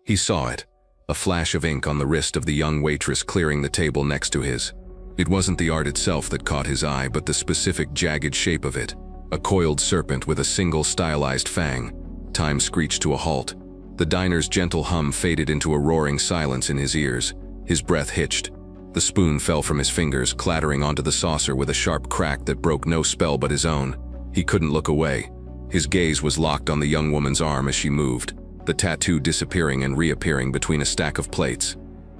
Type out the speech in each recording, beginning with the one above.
He saw it, a flash of ink on the wrist of the young waitress clearing the table next to his. It wasn't the art itself that caught his eye, but the specific jagged shape of it, a coiled serpent with a single stylized fang. Time screeched to a halt. The diner's gentle hum faded into a roaring silence in his ears. His breath hitched. The spoon fell from his fingers, clattering onto the saucer with a sharp crack that broke no spell but his own. He couldn't look away. His gaze was locked on the young woman's arm as she moved, the tattoo disappearing and reappearing between a stack of plates.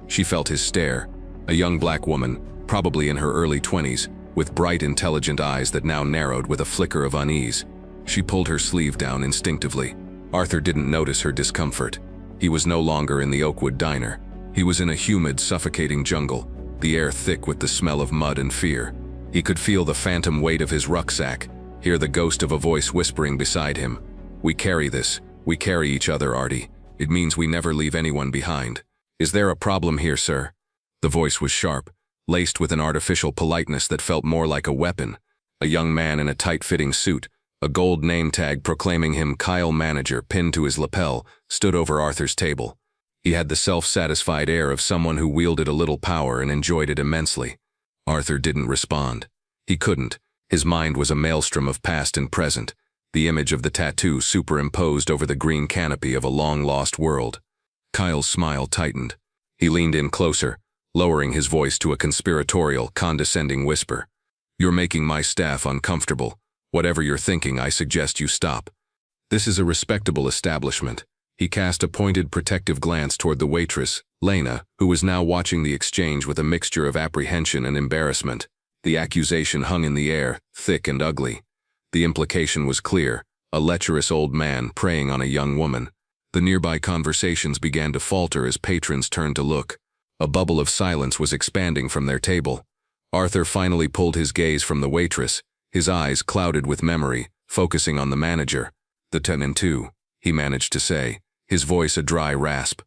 She felt his stare. A young black woman, probably in her early 20s, with bright, intelligent eyes that now narrowed with a flicker of unease. She pulled her sleeve down instinctively. Arthur didn't notice her discomfort. He was no longer in the Oakwood diner. He was in a humid, suffocating jungle, the air thick with the smell of mud and fear. He could feel the phantom weight of his rucksack, hear the ghost of a voice whispering beside him. "We carry this. We carry each other, Artie. It means we never leave anyone behind. Is there a problem here, sir?" The voice was sharp, laced with an artificial politeness that felt more like a weapon. A young man in a tight-fitting suit, a gold name tag proclaiming him Kyle Manager pinned to his lapel, stood over Arthur's table. He had the self-satisfied air of someone who wielded a little power and enjoyed it immensely. Arthur didn't respond. He couldn't. His mind was a maelstrom of past and present, the image of the tattoo superimposed over the green canopy of a long-lost world. Kyle's smile tightened. He leaned in closer, lowering his voice to a conspiratorial, condescending whisper. "You're making my staff uncomfortable. Whatever you're thinking, I suggest you stop. This is a respectable establishment." He cast a pointed, protective glance toward the waitress, Lena, who was now watching the exchange with a mixture of apprehension and embarrassment. The accusation hung in the air, thick and ugly. The implication was clear, a lecherous old man preying on a young woman. The nearby conversations began to falter as patrons turned to look. A bubble of silence was expanding from their table. Arthur finally pulled his gaze from the waitress, his eyes clouded with memory, focusing on the manager. "The 10 and 2, he managed to say, his voice a dry rasp.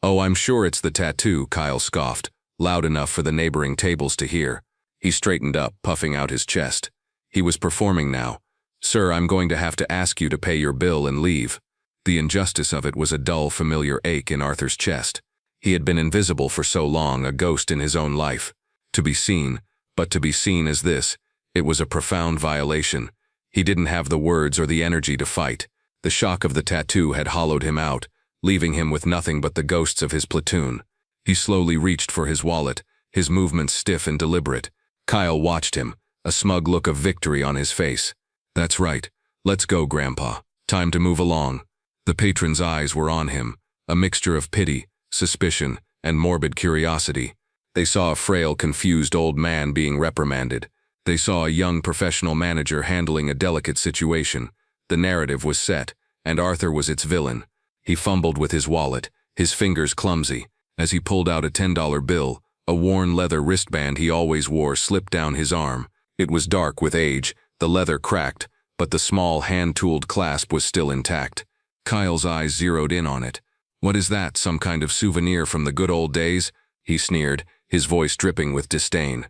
"Oh, I'm sure it's the tattoo," Kyle scoffed, loud enough for the neighboring tables to hear. He straightened up, puffing out his chest. He was performing now. "Sir, I'm going to have to ask you to pay your bill and leave." The injustice of it was a dull, familiar ache in Arthur's chest. He had been invisible for so long, a ghost in his own life. To be seen, but to be seen as this, it was a profound violation. He didn't have the words or the energy to fight. The shock of the tattoo had hollowed him out, leaving him with nothing but the ghosts of his platoon. He slowly reached for his wallet, his movements stiff and deliberate. Kyle watched him, a smug look of victory on his face. "That's right. Let's go, Grandpa. Time to move along." The patron's eyes were on him, a mixture of pity, suspicion, and morbid curiosity. They saw a frail, confused old man being reprimanded. They saw a young professional manager handling a delicate situation. The narrative was set, and Arthur was its villain. He fumbled with his wallet, his fingers clumsy. As he pulled out a $10 bill, a worn leather wristband he always wore slipped down his arm. It was dark with age, the leather cracked, but the small hand-tooled clasp was still intact. Kyle's eyes zeroed in on it. "What is that, some kind of souvenir from the good old days?" he sneered, his voice dripping with disdain.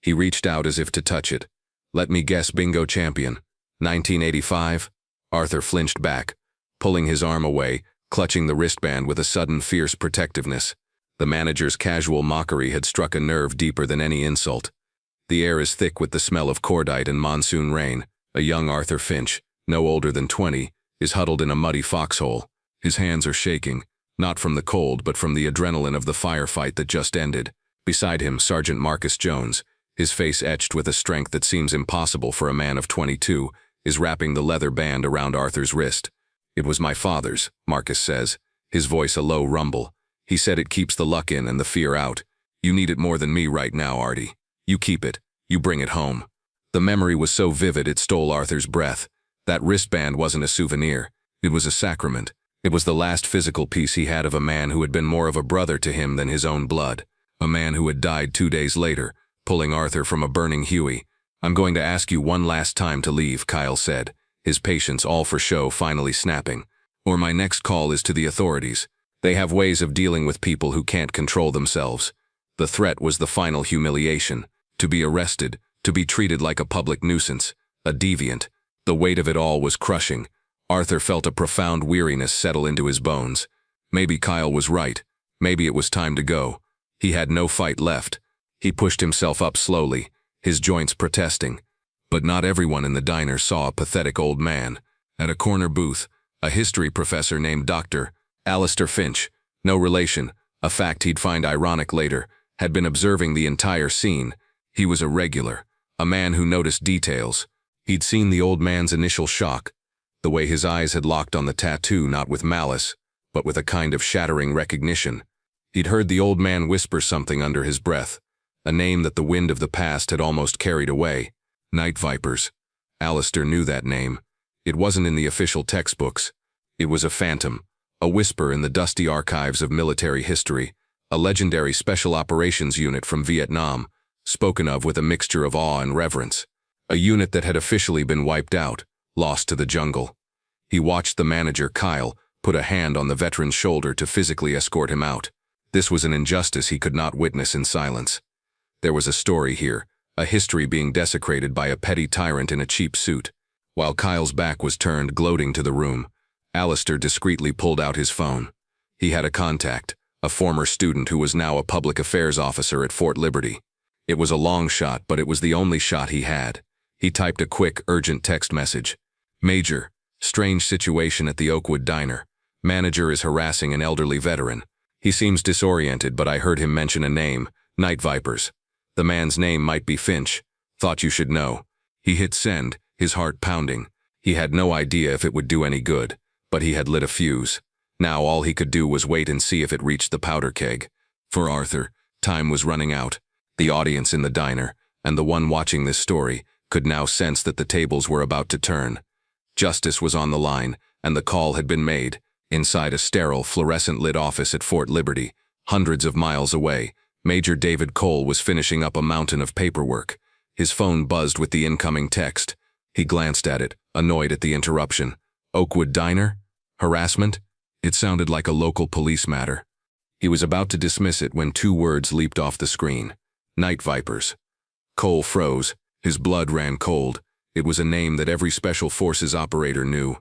He reached out as if to touch it. "Let me guess, bingo champion. 1985? Arthur flinched back, pulling his arm away, clutching the wristband with a sudden fierce protectiveness. The manager's casual mockery had struck a nerve deeper than any insult. The air is thick with the smell of cordite and monsoon rain. A young Arthur Finch, no older than 20, is huddled in a muddy foxhole. His hands are shaking, not from the cold but from the adrenaline of the firefight that just ended. Beside him, Sergeant Marcus Jones, his face etched with a strength that seems impossible for a man of 22, is wrapping the leather band around Arthur's wrist. "It was my father's," Marcus says, his voice a low rumble. "He said it keeps the luck in and the fear out. You need it more than me right now, Artie. You keep it. You bring it home." The memory was so vivid it stole Arthur's breath. That wristband wasn't a souvenir. It was a sacrament. It was the last physical piece he had of a man who had been more of a brother to him than his own blood. A man who had died 2 days later, pulling Arthur from a burning Huey. "I'm going to ask you one last time to leave," Kyle said, his patience all for show finally snapping. "Or my next call is to the authorities. They have ways of dealing with people who can't control themselves." The threat was the final humiliation. To be arrested, to be treated like a public nuisance, a deviant. The weight of it all was crushing. Arthur felt a profound weariness settle into his bones. Maybe Kyle was right. Maybe it was time to go. He had no fight left. He pushed himself up slowly, his joints protesting. But not everyone in the diner saw a pathetic old man. At a corner booth, a history professor named Dr. Alistair Finch, no relation, a fact he'd find ironic later, had been observing the entire scene. He was a regular, a man who noticed details. He'd seen the old man's initial shock, the way his eyes had locked on the tattoo, not with malice, but with a kind of shattering recognition. He'd heard the old man whisper something under his breath, a name that the wind of the past had almost carried away. Night Vipers. Alistair knew that name. It wasn't in the official textbooks. It was a phantom, a whisper in the dusty archives of military history, a legendary special operations unit from Vietnam, spoken of with a mixture of awe and reverence. A unit that had officially been wiped out, lost to the jungle. He watched the manager, Kyle, put a hand on the veteran's shoulder to physically escort him out. This was an injustice he could not witness in silence. There was a story here, a history being desecrated by a petty tyrant in a cheap suit. While Kyle's back was turned, gloating to the room, Alistair discreetly pulled out his phone. He had a contact, a former student who was now a public affairs officer at Fort Liberty. It was a long shot, but it was the only shot he had. He typed a quick, urgent text message. Major, strange situation at the Oakwood Diner. Manager is harassing an elderly veteran. He seems disoriented, but I heard him mention a name, Night Vipers. The man's name might be Finch. Thought you should know. He hit send, his heart pounding. He had no idea if it would do any good, but he had lit a fuse. Now all he could do was wait and see if it reached the powder keg. For Arthur, time was running out. The audience in the diner, and the one watching this story, could now sense that the tables were about to turn. Justice was on the line, and the call had been made. Inside a sterile, fluorescent-lit office at Fort Liberty, hundreds of miles away, Major David Cole was finishing up a mountain of paperwork. His phone buzzed with the incoming text. He glanced at it, annoyed at the interruption. Oakwood Diner? Harassment? It sounded like a local police matter. He was about to dismiss it when two words leaped off the screen. Night Vipers. Cole froze. His blood ran cold. It was a name that every Special Forces operator knew.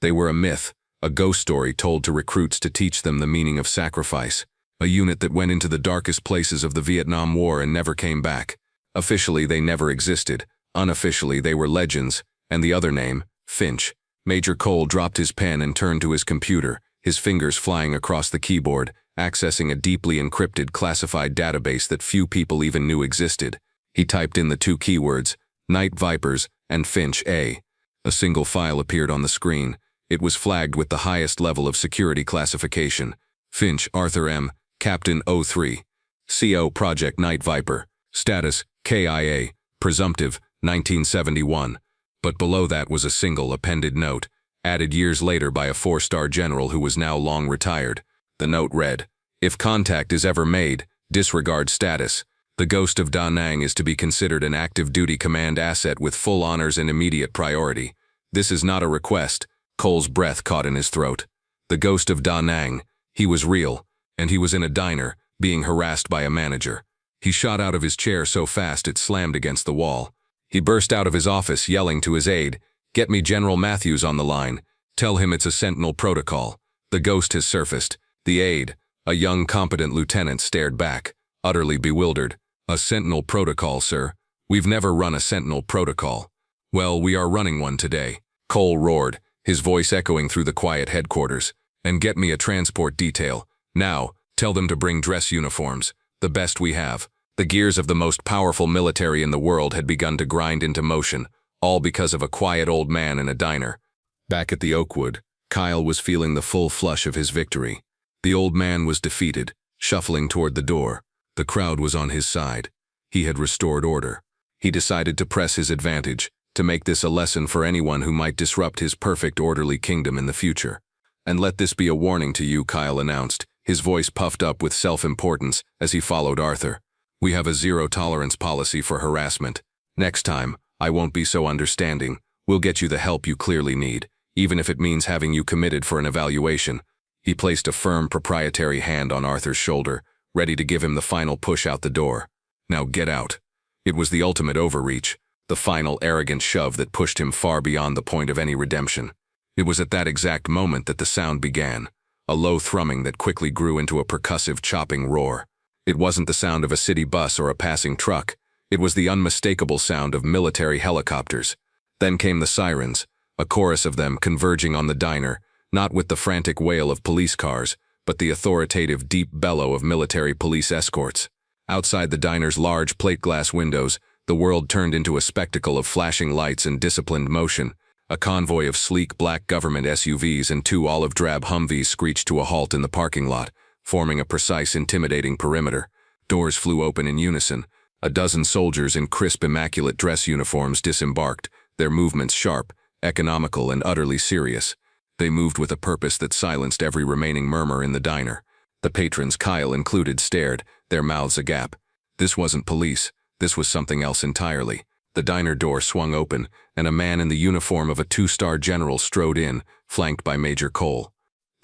They were a myth, a ghost story told to recruits to teach them the meaning of sacrifice. A unit that went into the darkest places of the Vietnam War and never came back. Officially, they never existed. Unofficially, they were legends. And the other name, Finch. Major Cole dropped his pen and turned to his computer, his fingers flying across the keyboard, accessing a deeply encrypted classified database that few people even knew existed. He typed in the two keywords, Night Vipers and Finch A. A single file appeared on the screen. It was flagged with the highest level of security classification. Finch, Arthur M., Captain 03. CO Project Night Viper. Status, KIA. Presumptive, 1971. But below that was a single appended note, added years later by a four-star general who was now long retired. The note read, If contact is ever made, disregard status. The Ghost of Da Nang is to be considered an active duty command asset with full honors and immediate priority. This is not a request. Cole's breath caught in his throat. The Ghost of Da Nang. He was real, and he was in a diner, being harassed by a manager. He shot out of his chair so fast it slammed against the wall. He burst out of his office, yelling to his aide, Get me General Matthews on the line. Tell him it's a Sentinel protocol. The ghost has surfaced. The aide, a young, competent lieutenant, stared back, utterly bewildered. A Sentinel protocol, sir? We've never run a Sentinel protocol. Well, we are running one today. Cole roared, his voice echoing through the quiet headquarters. And get me a transport detail. Now, tell them to bring dress uniforms, the best we have. The gears of the most powerful military in the world had begun to grind into motion, all because of a quiet old man in a diner. Back at the Oakwood, Kyle was feeling the full flush of his victory. The old man was defeated, shuffling toward the door. The crowd was on his side. He had restored order. He decided to press his advantage, to make this a lesson for anyone who might disrupt his perfect orderly kingdom in the future. And let this be a warning to you, Kyle announced, his voice puffed up with self-importance as he followed Arthur. We have a zero-tolerance policy for harassment. Next time, I won't be so understanding. We'll get you the help you clearly need, even if it means having you committed for an evaluation. He placed a firm, proprietary hand on Arthur's shoulder, ready to give him the final push out the door. Now get out. It was the ultimate overreach, the final arrogant shove that pushed him far beyond the point of any redemption. It was at that exact moment that the sound began. a low thrumming that quickly grew into a percussive chopping roar. It wasn't the sound of a city bus or a passing truck. It was the unmistakable sound of military helicopters. Then came the sirens, a chorus of them converging on the diner, not with the frantic wail of police cars, but the authoritative deep bellow of military police escorts. Outside the diner's large plate glass windows, the world turned into a spectacle of flashing lights and disciplined motion. A convoy of sleek black government SUVs and 2 olive-drab Humvees screeched to a halt in the parking lot, forming a precise, intimidating perimeter. Doors flew open in unison. A dozen soldiers in crisp, immaculate dress uniforms disembarked, their movements sharp, economical, and utterly serious. They moved with a purpose that silenced every remaining murmur in the diner. The patrons, Kyle included, stared, their mouths agape. This wasn't police. This was something else entirely. The diner door swung open, and a man in the uniform of a 2-star general strode in, flanked by Major Cole.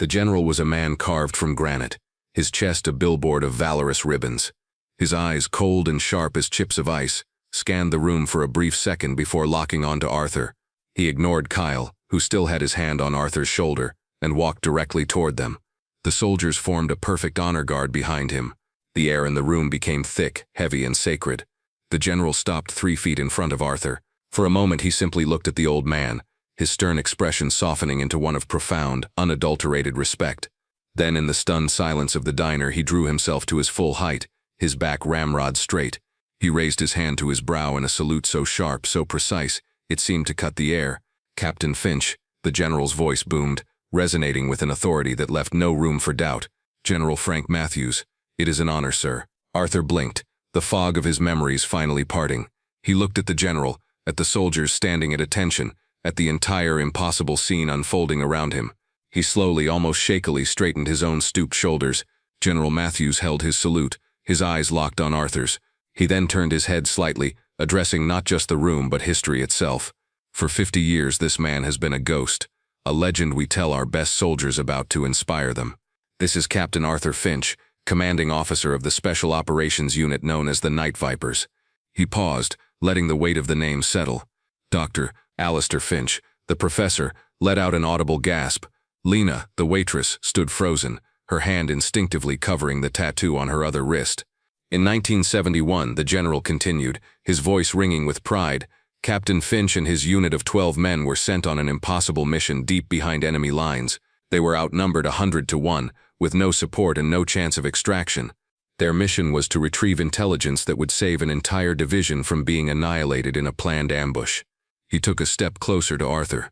The general was a man carved from granite, his chest a billboard of valorous ribbons. His eyes, cold and sharp as chips of ice, scanned the room for a brief second before locking onto Arthur. He ignored Kyle, who still had his hand on Arthur's shoulder, and walked directly toward them. The soldiers formed a perfect honor guard behind him. The air in the room became thick, heavy, and sacred. The general stopped 3 feet in front of Arthur. For a moment he simply looked at the old man, his stern expression softening into one of profound, unadulterated respect. Then in the stunned silence of the diner he drew himself to his full height, his back ramrod straight. He raised his hand to his brow in a salute so sharp, so precise, it seemed to cut the air. "Captain Finch," the general's voice boomed, resonating with an authority that left no room for doubt. "General Frank Matthews, it is an honor, sir." Arthur blinked, the fog of his memories finally parting. He looked at the general, at the soldiers standing at attention, at the entire impossible scene unfolding around him. He slowly, almost shakily, straightened his own stooped shoulders. General Matthews held his salute, his eyes locked on Arthur's. He then turned his head slightly, addressing not just the room but history itself. "For 50 years this man has been a ghost, a legend we tell our best soldiers about to inspire them. This is Captain Arthur Finch, commanding officer of the Special Operations Unit known as the Night Vipers." He paused, letting the weight of the name settle. Dr. Alistair Finch, the professor, let out an audible gasp. Lena, the waitress, stood frozen, her hand instinctively covering the tattoo on her other wrist. In 1971, the general continued, his voice ringing with pride, Captain Finch and his unit of 12 men were sent on an impossible mission deep behind enemy lines. They were outnumbered 100 to 1, with no support and no chance of extraction. Their mission was to retrieve intelligence that would save an entire division from being annihilated in a planned ambush. He took a step closer to Arthur.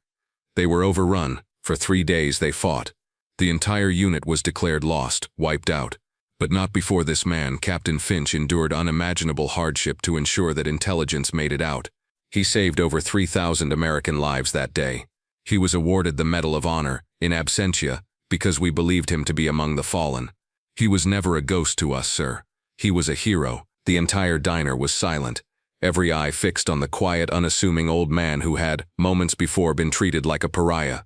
They were overrun. For 3 days they fought. The entire unit was declared lost, wiped out. But not before this man, Captain Finch, endured unimaginable hardship to ensure that intelligence made it out. He saved over 3,000 American lives that day. He was awarded the Medal of Honor, in absentia, because we believed him to be among the fallen. He was never a ghost to us, sir. He was a hero. The entire diner was silent, every eye fixed on the quiet, unassuming old man who had, moments before, been treated like a pariah.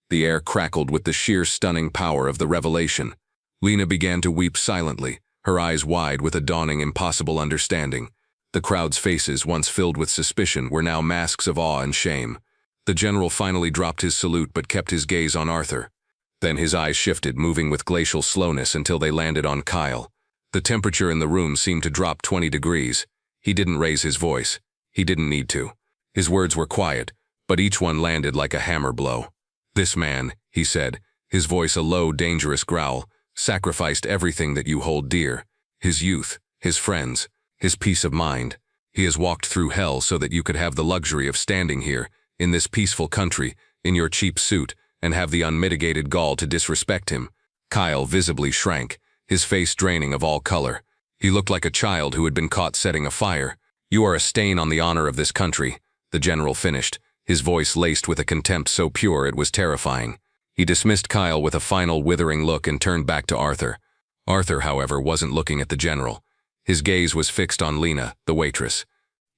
The air crackled with the sheer stunning power of the revelation. Lena began to weep silently, her eyes wide with a dawning impossible understanding. The crowd's faces, once filled with suspicion, were now masks of awe and shame. The general finally dropped his salute but kept his gaze on Arthur. Then his eyes shifted, moving with glacial slowness until they landed on Kyle. The temperature in the room seemed to drop 20 degrees. He didn't raise his voice. He didn't need to. His words were quiet, but each one landed like a hammer blow. "This man," he said, his voice a low, dangerous growl, "sacrificed everything that you hold dear. His youth, his friends, his peace of mind. He has walked through hell so that you could have the luxury of standing here, in this peaceful country, in your cheap suit, and have the unmitigated gall to disrespect him." Kyle visibly shrank, his face draining of all color. He looked like a child who had been caught setting a fire. "You are a stain on the honor of this country," the general finished, his voice laced with a contempt so pure it was terrifying. He dismissed Kyle with a final withering look and turned back to Arthur. Arthur, however, wasn't looking at the general. His gaze was fixed on Lena, the waitress.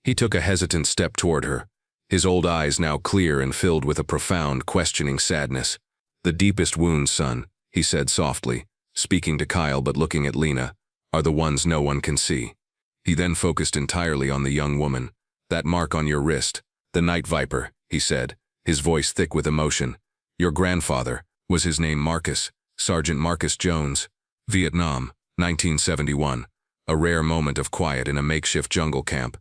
He took a hesitant step toward her, his old eyes now clear and filled with a profound, questioning sadness. "The deepest wounds, son," he said softly, speaking to Kyle but looking at Lena, "are the ones no one can see." He then focused entirely on the young woman. "That mark on your wrist, the Night Viper," he said, his voice thick with emotion. "Your grandfather, was his name Marcus? Sergeant Marcus Jones, Vietnam, 1971. A rare moment of quiet in a makeshift jungle camp.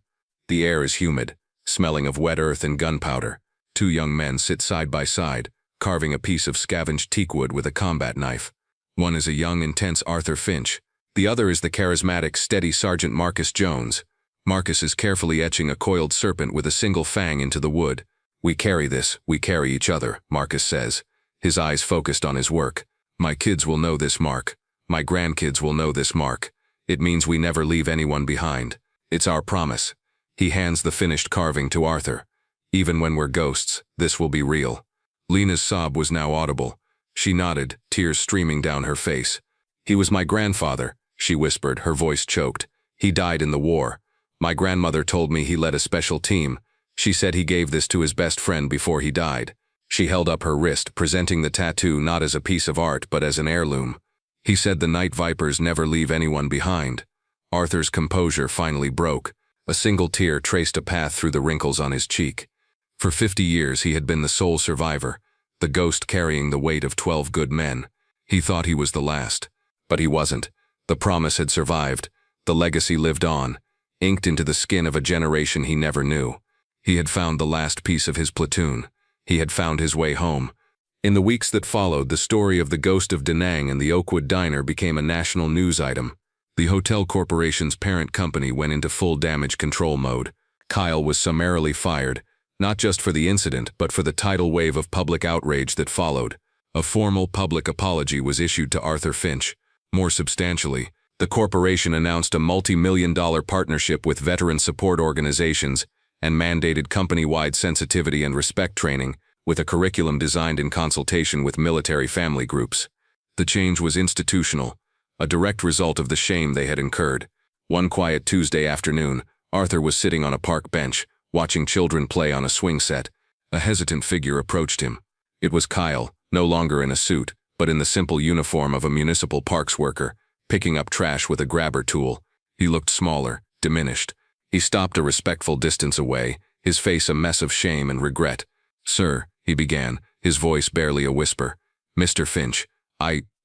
The air is humid, smelling of wet earth and gunpowder. Two young men sit side by side, carving a piece of scavenged teakwood with a combat knife. One is a young, intense Arthur Finch. The other is the charismatic, steady Sergeant Marcus Jones. Marcus is carefully etching a coiled serpent with a single fang into the wood. "We carry this, we carry each other," Marcus says, his eyes focused on his work. "My kids will know this mark. My grandkids will know this mark. It means we never leave anyone behind. It's our promise." He hands the finished carving to Arthur. "Even when we're ghosts, this will be real." Lena's sob was now audible. She nodded, tears streaming down her face. "He was my grandfather," she whispered, her voice choked. "He died in the war. My grandmother told me he led a special team. She said he gave this to his best friend before he died." She held up her wrist, presenting the tattoo not as a piece of art but as an heirloom. "He said the night vipers never leave anyone behind." Arthur's composure finally broke. A single tear traced a path through the wrinkles on his cheek. For 50 years he had been the sole survivor, the ghost carrying the weight of 12 good men. He thought he was the last. But he wasn't. The promise had survived. The legacy lived on, inked into the skin of a generation he never knew. He had found the last piece of his platoon. He had found his way home. In the weeks that followed, the story of the ghost of Da Nang and the Oakwood Diner became a national news item. The hotel corporation's parent company went into full damage control mode. Kyle was summarily fired, not just for the incident, but for the tidal wave of public outrage that followed. A formal public apology was issued to Arthur Finch. More substantially, the corporation announced a multi-million-dollar partnership with veteran support organizations and mandated company-wide sensitivity and respect training, with a curriculum designed in consultation with military family groups. The change was institutional, a direct result of the shame they had incurred. One quiet Tuesday afternoon, Arthur was sitting on a park bench, watching children play on a swing set. A hesitant figure approached him. It was Kyle, no longer in a suit, but in the simple uniform of a municipal parks worker, picking up trash with a grabber tool. He looked smaller, diminished. He stopped a respectful distance away, his face a mess of shame and regret. "Sir," he began, his voice barely a whisper. "Mr. Finch,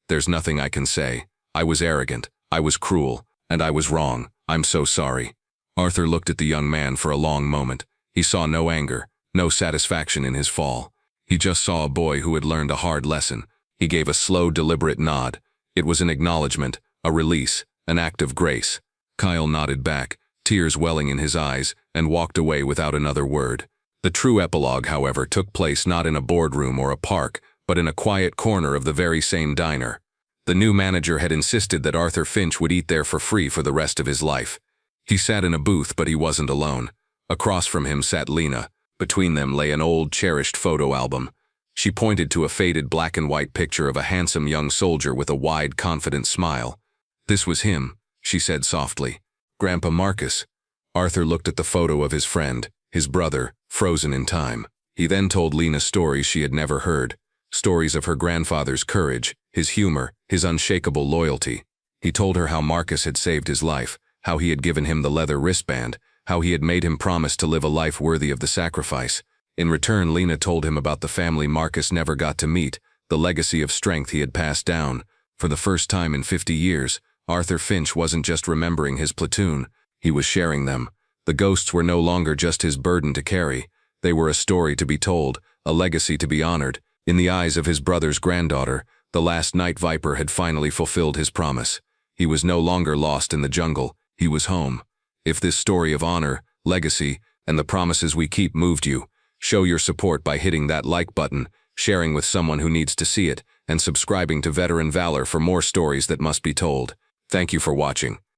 there's nothing I can say. I was arrogant, I was cruel, and I was wrong. I'm so sorry." Arthur looked at the young man for a long moment. He saw no anger, no satisfaction in his fall. He just saw a boy who had learned a hard lesson. He gave a slow, deliberate nod. It was an acknowledgement, a release, an act of grace. Kyle nodded back, tears welling in his eyes, and walked away without another word. The true epilogue, however, took place not in a boardroom or a park, but in a quiet corner of the very same diner. The new manager had insisted that Arthur Finch would eat there for free for the rest of his life. He sat in a booth, but he wasn't alone. Across from him sat Lena. Between them lay an old, cherished photo album. She pointed to a faded black-and-white picture of a handsome young soldier with a wide, confident smile. "This was him," she said softly. "Grandpa Marcus." Arthur looked at the photo of his friend, his brother, frozen in time. He then told Lena stories she had never heard. Stories of her grandfather's courage, his humor, his unshakable loyalty. He told her how Marcus had saved his life, how he had given him the leather wristband, how he had made him promise to live a life worthy of the sacrifice. In return, Lena told him about the family Marcus never got to meet, the legacy of strength he had passed down. For the first time in 50 years, Arthur Finch wasn't just remembering his platoon, he was sharing them. The ghosts were no longer just his burden to carry. They were a story to be told, a legacy to be honored. In the eyes of his brother's granddaughter, the last night viper had finally fulfilled his promise. He was no longer lost in the jungle, he was home. If this story of honor, legacy, and the promises we keep moved you, show your support by hitting that like button, sharing with someone who needs to see it, and subscribing to Veteran Valor for more stories that must be told. Thank you for watching.